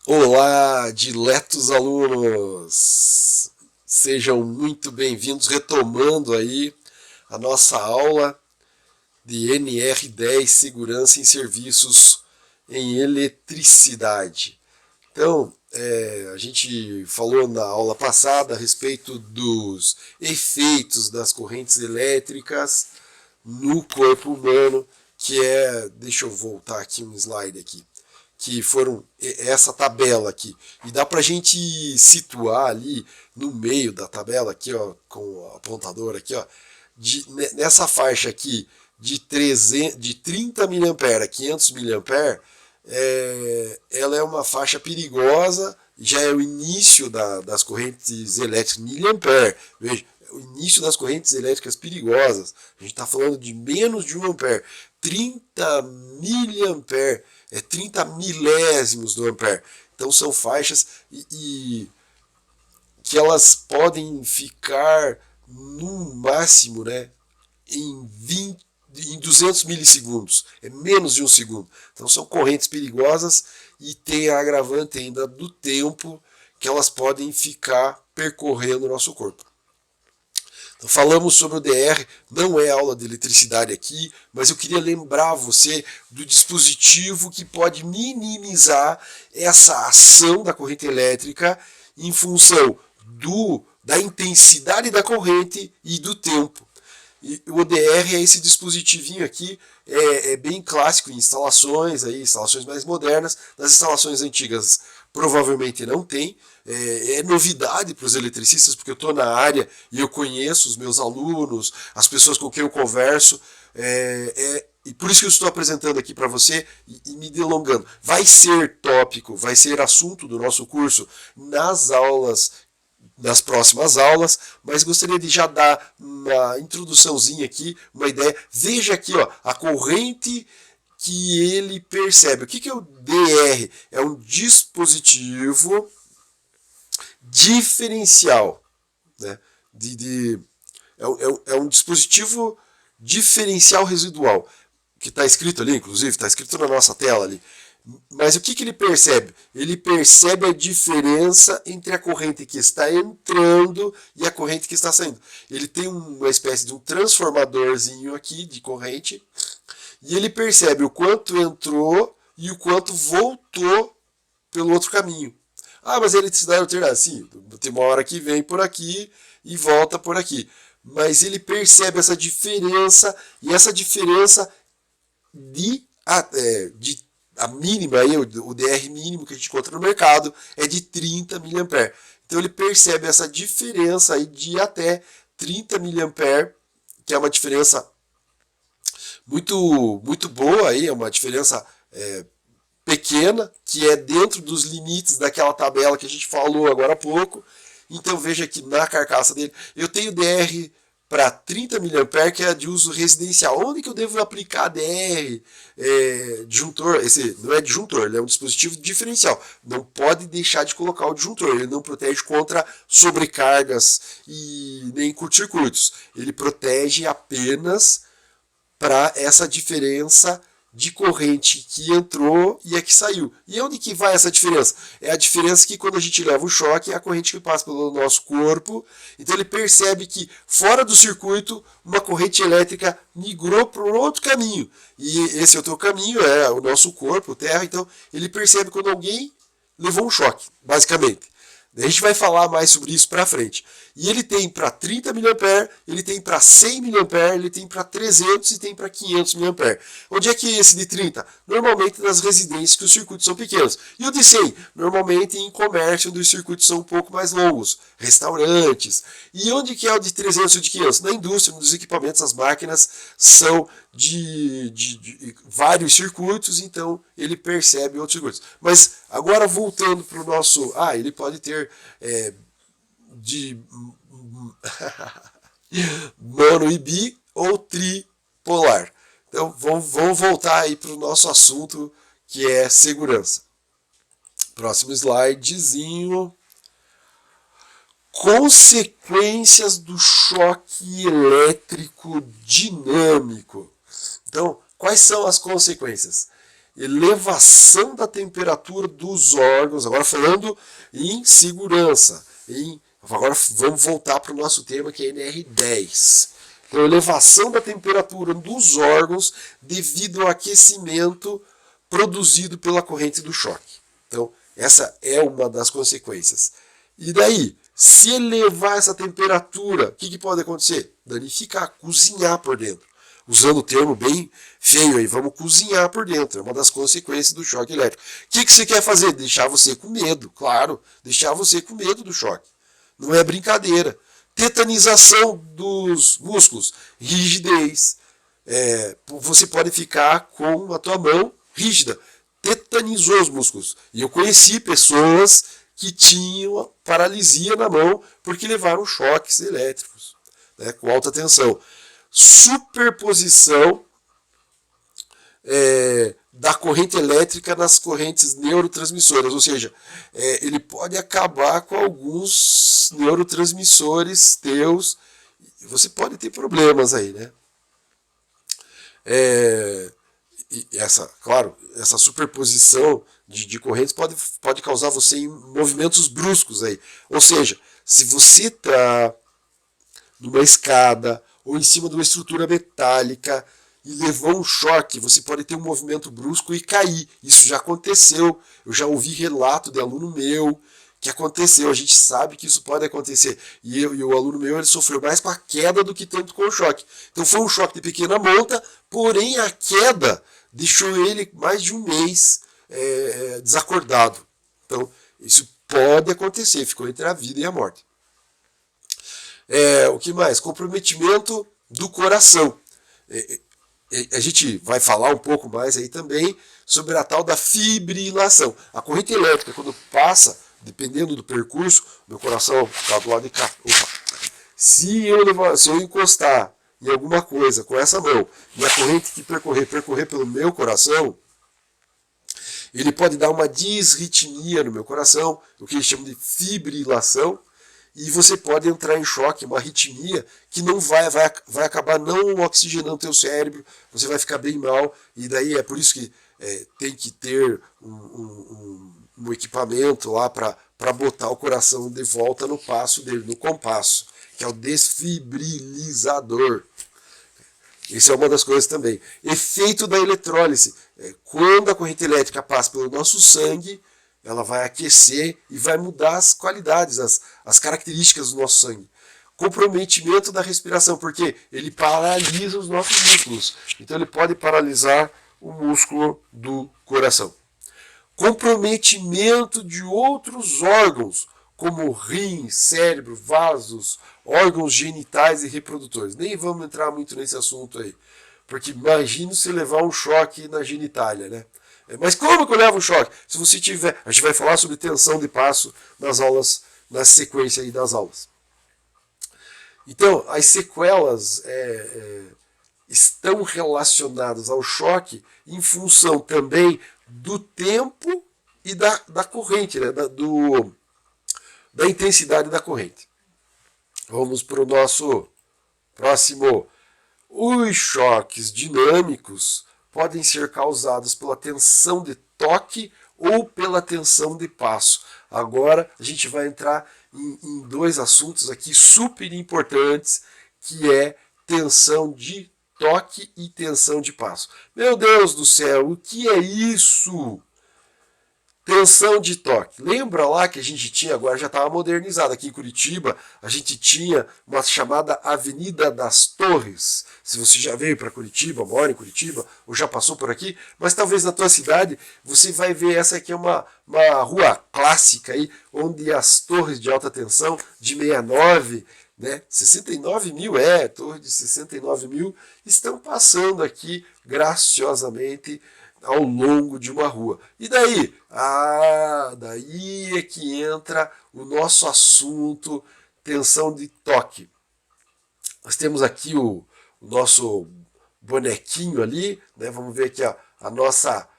Olá, diletos alunos! Sejam muito bem-vindos, retomando aí a nossa aula de NR10, Segurança em Serviços em Eletricidade. Então, a gente falou na aula passada a respeito dos efeitos das correntes elétricas no corpo humano, deixa eu voltar aqui um slide aqui, que foram essa tabela aqui. E dá para a gente situar ali no meio da tabela aqui, ó, com o apontador aqui, ó, nessa faixa aqui de 30 mA a 500 mA, ela é uma faixa perigosa, já é o início das correntes elétricas miliampere. Veja, o início das correntes elétricas perigosas. A gente está falando de menos de 1 ampere. 30 miliampere, 30 milésimos do ampere. Então são faixas que elas podem ficar no máximo, né, em 200 milissegundos, é menos de um segundo. Então são correntes perigosas e tem a agravante ainda do tempo que elas podem ficar percorrendo o nosso corpo. Então, falamos sobre o DR, não é aula de eletricidade aqui, mas eu queria lembrar você do dispositivo que pode minimizar essa ação da corrente elétrica em função da intensidade da corrente e do tempo. E o ODR é esse dispositivinho aqui, é bem clássico em instalações mais modernas. Nas instalações antigas provavelmente não tem. É novidade para os eletricistas, porque eu estou na área e eu conheço os meus alunos, as pessoas com quem eu converso. E por isso que eu estou apresentando aqui para você e me delongando. Vai ser tópico, vai ser assunto do nosso curso nas próximas aulas, mas gostaria de já dar uma introduçãozinha aqui, uma ideia. Veja aqui, ó, a corrente que ele percebe. O que é o DR? É um dispositivo diferencial, né? É um dispositivo diferencial residual, que está escrito ali, inclusive, está escrito na nossa tela ali. Mas o que ele percebe? Ele percebe a diferença entre a corrente que está entrando e a corrente que está saindo. Ele tem uma espécie de um transformadorzinho aqui de corrente e ele percebe o quanto entrou e o quanto voltou pelo outro caminho. Ah, mas a eletricidade alternada. Sim, tem uma hora que vem por aqui e volta por aqui. Mas ele percebe essa diferença e essa diferença de a mínima, aí, o DR mínimo que a gente encontra no mercado é de 30 mA. Então ele percebe essa diferença aí de até 30 mA, que é uma diferença muito boa, aí, é uma diferença pequena, que é dentro dos limites daquela tabela que a gente falou agora há pouco. Então veja que na carcaça dele eu tenho DR para 30 mA, que é de uso residencial. Onde que eu devo aplicar DR? Disjuntor, esse não é disjuntor, ele é um dispositivo diferencial. Não pode deixar de colocar o disjuntor. Ele não protege contra sobrecargas e nem curto-circuitos. Ele protege apenas para essa diferença de corrente que entrou e a que saiu. E onde que vai essa diferença? É a diferença que quando a gente leva o choque é a corrente que passa pelo nosso corpo. Então ele percebe que fora do circuito uma corrente elétrica migrou para um outro caminho. E esse outro caminho é o nosso corpo, Terra. Então ele percebe quando alguém levou um choque, basicamente. A gente vai falar mais sobre isso para frente. E ele tem para 30 mA, ele tem para 100 mA, ele tem para 300 e tem para 500 mA. Onde é que é esse de 30? Normalmente nas residências que os circuitos são pequenos. E o de 100? Normalmente em comércio onde os circuitos são um pouco mais longos, restaurantes. E onde que é o de 300 e o de 500? Na indústria, nos equipamentos, as máquinas são de vários circuitos, então ele percebe outros circuitos. Mas agora voltando para o nosso... ele pode ter de mono e bi ou tripolar. Então vamos voltar aí para o nosso assunto, que é segurança. Próximo slidezinho. Consequências do choque elétrico dinâmico. Então, quais são as consequências? elevação da temperatura dos órgãos, agora falando em segurança, agora vamos voltar para o nosso tema que é NR10. Então, elevação da temperatura dos órgãos devido ao aquecimento produzido pela corrente do choque. Então, essa é uma das consequências. E daí, se elevar essa temperatura, o que pode acontecer? Danificar, cozinhar por dentro. Usando o termo bem feio aí, vamos cozinhar por dentro. É uma das consequências do choque elétrico. O que você quer fazer? Deixar você com medo, claro. Deixar você com medo do choque. Não é brincadeira. Tetanização dos músculos, rigidez. Você pode ficar com a tua mão rígida. Tetanizou os músculos. E eu conheci pessoas que tinham paralisia na mão porque levaram choques elétricos, né, com alta tensão. Superposição da corrente elétrica nas correntes neurotransmissoras, ou seja, ele pode acabar com alguns neurotransmissores teus, você pode ter problemas aí, né? E essa superposição de correntes pode causar você em movimentos bruscos aí, ou seja, se você está numa escada ou em cima de uma estrutura metálica e levou um choque, você pode ter um movimento brusco e cair. Isso já aconteceu. Eu já ouvi relato de aluno meu que aconteceu. A gente sabe que isso pode acontecer. E o aluno meu ele sofreu mais com a queda do que tanto com o choque. Então foi um choque de pequena monta, porém a queda deixou ele mais de um mês desacordado. Então isso pode acontecer. Ficou entre a vida e a morte. O que mais? Comprometimento do coração. A gente vai falar um pouco mais aí também sobre a tal da fibrilação. A corrente elétrica, quando passa, dependendo do percurso, meu coração está do lado de cá. Opa. Se eu encostar em alguma coisa com essa mão e a corrente que percorrer pelo meu coração, ele pode dar uma disritmia no meu coração, o que eles chamam de fibrilação, e você pode entrar em choque, uma arritmia, que não vai acabar não oxigenando o teu cérebro, você vai ficar bem mal, e daí é por isso que tem que ter um equipamento lá para botar o coração de volta no passo dele, no compasso, que é o desfibrilizador. Isso é uma das coisas também. Efeito da eletrólise. Quando a corrente elétrica passa pelo nosso sangue, ela vai aquecer e vai mudar as qualidades, as características do nosso sangue. Comprometimento da respiração, porque ele paralisa os nossos músculos. Então ele pode paralisar o músculo do coração. Comprometimento de outros órgãos, como rim, cérebro, vasos, órgãos genitais e reprodutores. Nem vamos entrar muito nesse assunto aí, porque imagina se levar um choque na genitália, né? Mas como que eu levo um choque? Se você tiver, a gente vai falar sobre tensão de passo nas aulas, na sequência aí das aulas. Então, as sequelas estão relacionadas ao choque em função também do tempo e da corrente, né? Da intensidade da corrente. Vamos para o nosso próximo. Os choques dinâmicos podem ser causados pela tensão de toque ou pela tensão de passo. Agora a gente vai entrar em dois assuntos aqui super importantes, que é tensão de toque e tensão de passo. Meu Deus do céu, o que é isso? Tensão de toque. Lembra lá que a gente tinha, agora já estava modernizado, aqui em Curitiba, a gente tinha uma chamada Avenida das Torres. Se você já veio para Curitiba, mora em Curitiba, ou já passou por aqui, mas talvez na tua cidade você vai ver essa aqui é uma rua clássica aí, onde as torres de alta tensão de 69, né, 69 mil, torre de 69 mil, estão passando aqui graciosamente ao longo de uma rua. E daí? Daí é que entra o nosso assunto, tensão de toque. Nós temos aqui o nosso bonequinho ali, né? Vamos ver aqui a nossa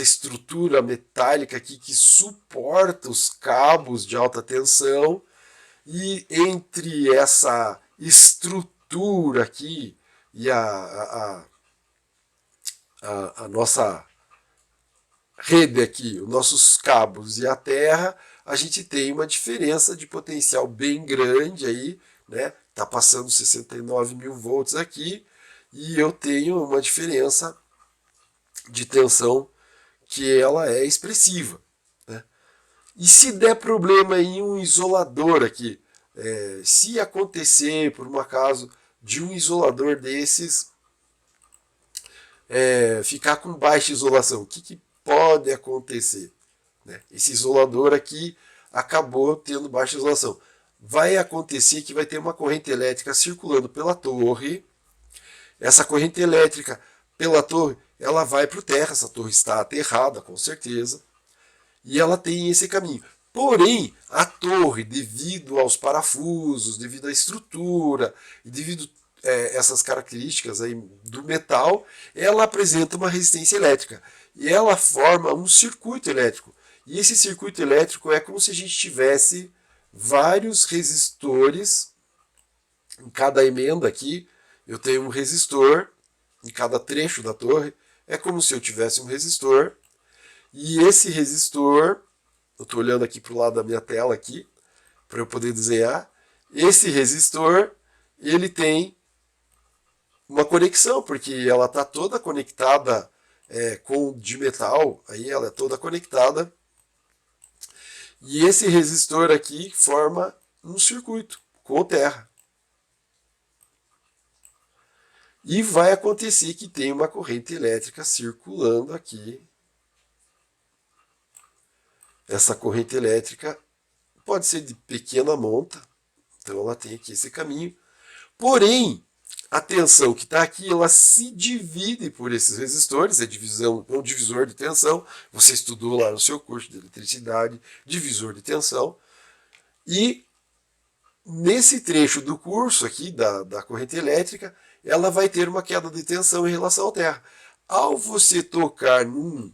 estrutura metálica aqui que suporta os cabos de alta tensão, e entre essa estrutura aqui e a nossa rede aqui, os nossos cabos e a terra, a gente tem uma diferença de potencial bem grande aí, né? Tá passando 69 mil volts aqui e eu tenho uma diferença de tensão que ela é expressiva, né? E se der problema em um isolador aqui, se acontecer por um acaso de um isolador desses ficar com baixa isolação, o que pode acontecer? Né? Esse isolador aqui acabou tendo baixa isolação. Vai acontecer que vai ter uma corrente elétrica circulando pela torre. Essa corrente elétrica pela torre, ela vai para o terra. Essa torre está aterrada, com certeza. E ela tem esse caminho. Porém, a torre, devido aos parafusos, devido à estrutura, e devido essas características aí do metal, ela apresenta uma resistência elétrica. E ela forma um circuito elétrico. E esse circuito elétrico é como se a gente tivesse vários resistores em cada emenda aqui. Eu tenho um resistor em cada trecho da torre. É como se eu tivesse um resistor. E esse resistor, eu estou olhando aqui para o lado da minha tela aqui, para eu poder desenhar. Esse resistor, ele tem uma conexão, porque ela está toda conectada com de metal, aí ela é toda conectada. E esse resistor aqui forma um circuito com terra. E vai acontecer que tem uma corrente elétrica circulando aqui. Essa corrente elétrica pode ser de pequena monta, então ela tem aqui esse caminho. Porém, a tensão que está aqui, ela se divide por esses resistores, é um divisor de tensão. Você estudou lá no seu curso de eletricidade, divisor de tensão. E nesse trecho do curso aqui, da corrente elétrica, ela vai ter uma queda de tensão em relação à terra. Ao você tocar num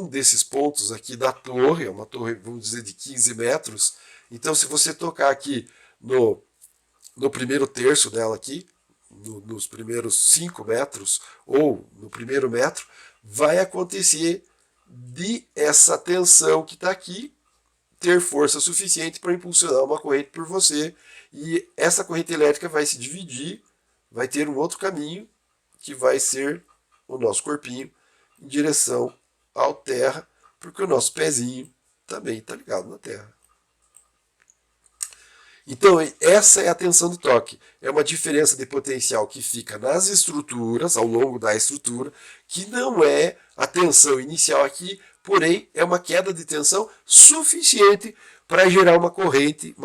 desses pontos aqui da torre, é uma torre, vamos dizer, de 15 metros, então se você tocar aqui no primeiro terço dela aqui, nos primeiros 5 metros, ou no primeiro metro, vai acontecer de essa tensão que está aqui ter força suficiente para impulsionar uma corrente por você, e essa corrente elétrica vai se dividir, vai ter um outro caminho, que vai ser o nosso corpinho em direção à terra, porque o nosso pezinho também está ligado na terra. Então, essa é a tensão do toque. É uma diferença de potencial que fica nas estruturas, ao longo da estrutura, que não é a tensão inicial aqui, porém é uma queda de tensão suficiente para gerar uma corrente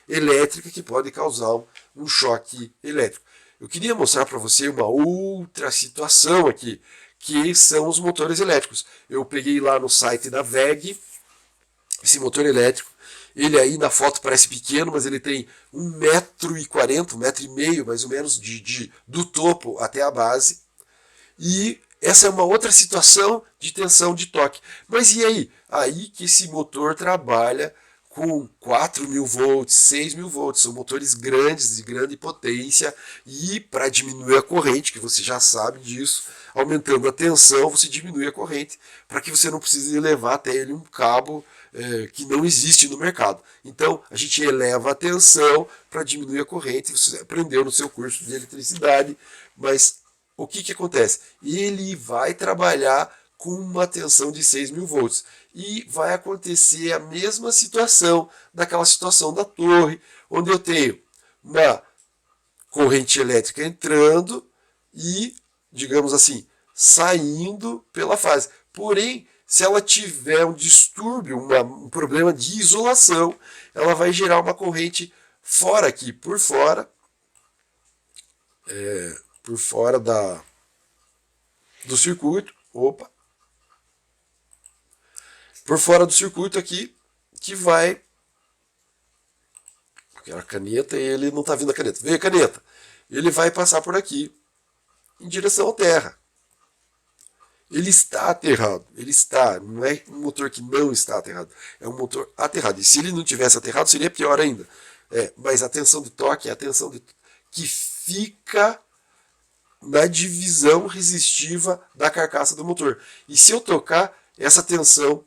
elétrica que pode causar um choque elétrico. Eu queria mostrar para você uma outra situação aqui, que são os motores elétricos. Eu peguei lá no site da WEG esse motor elétrico. Ele aí na foto parece pequeno, mas ele tem 1,40 m, 1,5 m mais ou menos, do topo até a base. E essa é uma outra situação de tensão de toque. Mas e aí? Aí que esse motor trabalha com 4.000 volts, 6.000 volts. São motores grandes, de grande potência. E para diminuir a corrente, que você já sabe disso, aumentando a tensão, você diminui a corrente, para que você não precise levar até ele um cabo que não existe no mercado. Então, a gente eleva a tensão para diminuir a corrente. Você aprendeu no seu curso de eletricidade, mas o que acontece? Ele vai trabalhar com uma tensão de 6.000 volts. E vai acontecer a mesma situação daquela situação da torre, onde eu tenho uma corrente elétrica entrando e, digamos assim, saindo pela fase. Porém, se ela tiver um distúrbio, um problema de isolação, ela vai gerar uma corrente fora aqui, por fora do circuito. Opa! Por fora do circuito aqui, que vai. A caneta, ele não está vindo a caneta. Veio a caneta. Ele vai passar por aqui, em direção à terra. Ele está aterrado. Ele está. Não é um motor que não está aterrado. É um motor aterrado. E se ele não tivesse aterrado, seria pior ainda. Mas a tensão de toque é a tensão que fica na divisão resistiva da carcaça do motor. E se eu tocar, essa tensão,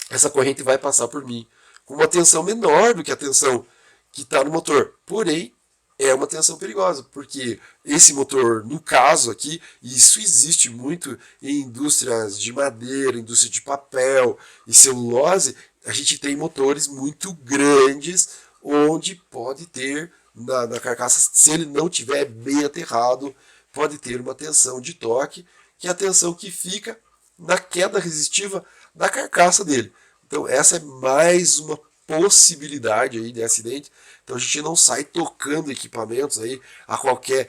essa corrente vai passar por mim com uma tensão menor do que a tensão que está no motor. Porém, é uma tensão perigosa, porque esse motor, no caso aqui, e isso existe muito em indústrias de madeira, indústria de papel e celulose, a gente tem motores muito grandes, onde pode ter na carcaça, se ele não tiver bem aterrado, pode ter uma tensão de toque, que é a tensão que fica na queda resistiva da carcaça dele. Então essa é mais uma possibilidade aí de acidente. Então a gente não sai tocando equipamentos aí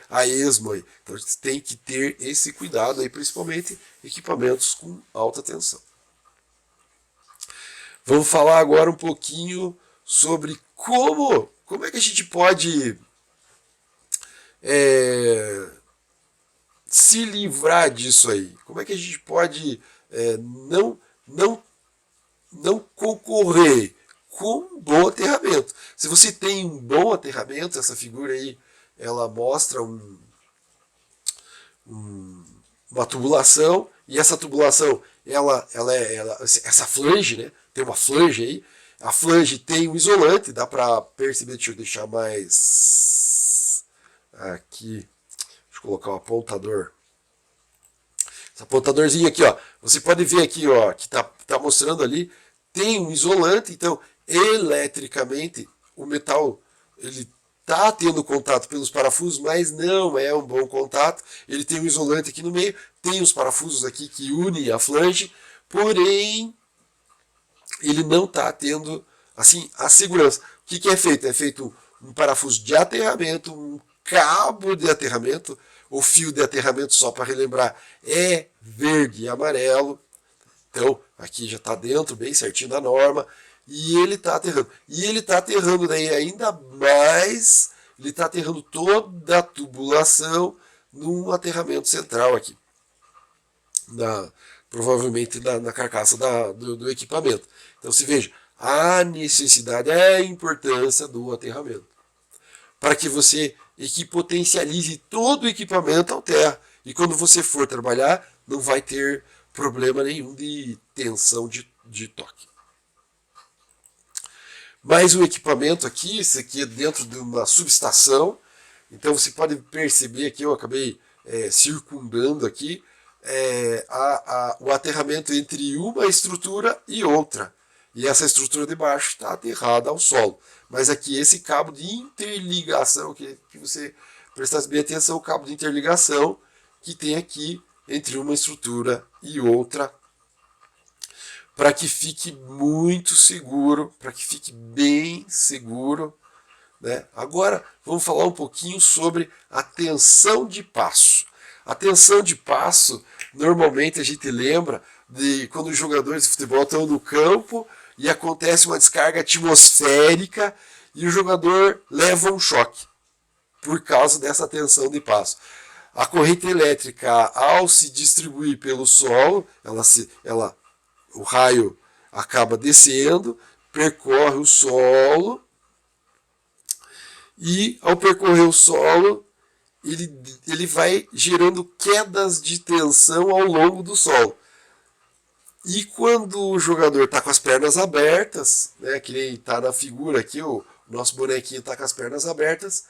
a esmo aí. Então a gente tem que ter esse cuidado aí, principalmente equipamentos com alta tensão. Vamos falar agora um pouquinho sobre como é que a gente pode se livrar disso aí. Como é que a gente pode não concorrer com um bom aterramento. Se você tem um bom aterramento, essa figura aí, ela mostra uma tubulação, e essa tubulação, essa flange, né? Tem uma flange aí, a flange tem um isolante, dá para perceber, deixa eu deixar mais aqui, deixa eu colocar um apontador. Esse apontadorzinho aqui, ó, você pode ver aqui, ó, que tá mostrando ali, tem um isolante, então eletricamente o metal ele está tendo contato pelos parafusos, mas não é um bom contato. Ele tem um isolante aqui no meio, tem os parafusos aqui que unem a flange, porém ele não está tendo assim a segurança. O que é feito? É feito um parafuso de aterramento, um cabo de aterramento. O fio de aterramento, só para relembrar, é verde e amarelo. Então, aqui já está dentro, bem certinho da norma. E ele está aterrando. E ele está aterrando daí ainda mais, ele está aterrando toda a tubulação num aterramento central aqui. Provavelmente na carcaça do equipamento. Então, se veja, a necessidade, a importância do aterramento. Para que você potencialize todo o equipamento ao terra. E quando você for trabalhar, não vai ter problema nenhum de tensão de toque. Mas o equipamento aqui, esse aqui é dentro de uma subestação. Então você pode perceber que eu acabei circundando aqui o aterramento entre uma estrutura e outra. E essa estrutura de baixo está aterrada ao solo. Mas aqui esse cabo de interligação, que você prestasse bem atenção, o cabo de interligação que tem aqui entre uma estrutura e outra, para que fique muito seguro, para que fique bem seguro, né? Agora vamos falar um pouquinho sobre a tensão de passo. A tensão de passo, normalmente a gente lembra de quando os jogadores de futebol estão no campo e acontece uma descarga atmosférica e o jogador leva um choque por causa dessa tensão de passo. A corrente elétrica, ao se distribuir pelo solo, o raio acaba descendo, percorre o solo e, ao percorrer o solo, ele vai gerando quedas de tensão ao longo do solo. E quando o jogador está com as pernas abertas, né, que nem está na figura aqui, o nosso bonequinho está com as pernas abertas,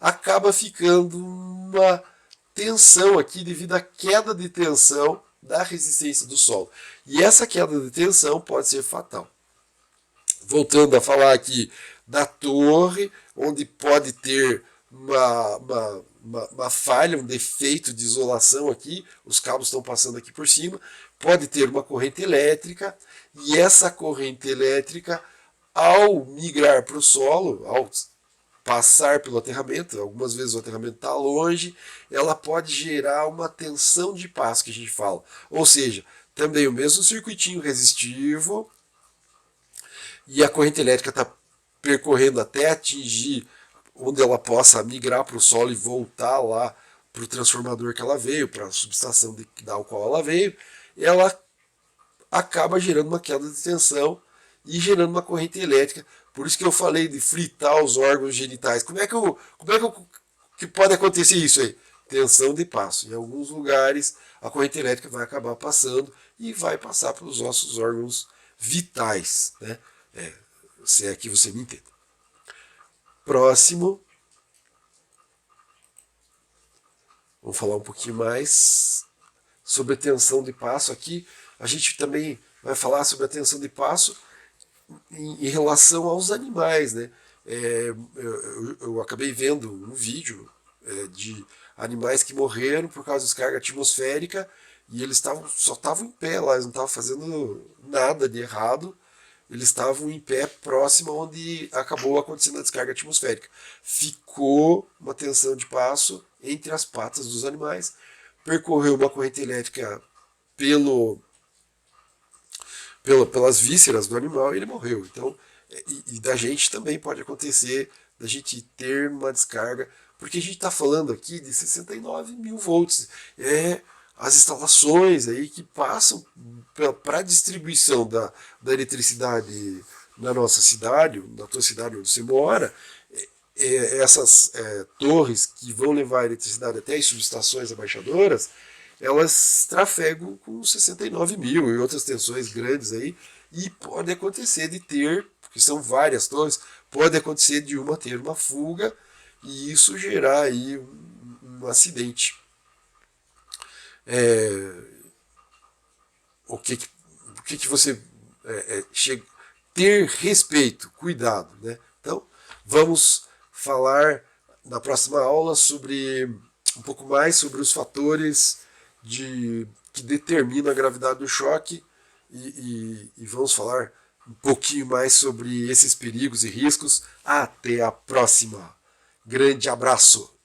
acaba ficando uma tensão aqui devido à queda de tensão da resistência do solo. E essa queda de tensão pode ser fatal. Voltando a falar aqui da torre, onde pode ter uma falha, um defeito de isolação aqui, os cabos estão passando aqui por cima, pode ter uma corrente elétrica, e essa corrente elétrica, ao migrar para o solo, ao passar pelo aterramento, algumas vezes o aterramento está longe, ela pode gerar uma tensão de passo que a gente fala. Ou seja, também o mesmo circuitinho resistivo, e a corrente elétrica está percorrendo até atingir onde ela possa migrar para o solo e voltar lá para o transformador que ela veio, para a subestação da qual ela veio, ela acaba gerando uma queda de tensão e gerando uma corrente elétrica. Por isso que eu falei de fritar os órgãos genitais. Como é que pode acontecer isso aí? tensão de passo. Em alguns lugares a corrente elétrica vai acabar passando e vai passar pelos nossos órgãos vitais, né? Se é que você me entende. Próximo. Vamos falar um pouquinho mais sobre a tensão de passo aqui. A gente também vai falar sobre a tensão de passo em relação aos animais, né? Eu acabei vendo um vídeo de animais que morreram por causa de descarga atmosférica e eles só estavam em pé lá, eles não estavam fazendo nada de errado, eles estavam em pé próximo onde acabou acontecendo a descarga atmosférica. Ficou uma tensão de passo entre as patas dos animais, percorreu uma corrente elétrica pelas vísceras do animal e ele morreu. Então, e da gente também pode acontecer, da gente ter uma descarga, porque a gente está falando aqui de 69 mil volts. As instalações aí que passam para a distribuição da eletricidade na nossa cidade, na tua cidade onde você mora, essas torres que vão levar a eletricidade até as subestações abaixadoras, elas trafegam com 69 mil e outras tensões grandes aí, e pode acontecer de ter, porque são várias torres, pode acontecer de uma ter uma fuga e isso gerar aí um acidente. O que você ter respeito, cuidado, né? Então, vamos falar na próxima aula sobre um pouco mais sobre os fatores que determinam a gravidade do choque e vamos falar um pouquinho mais sobre esses perigos e riscos. Até a próxima. Grande abraço!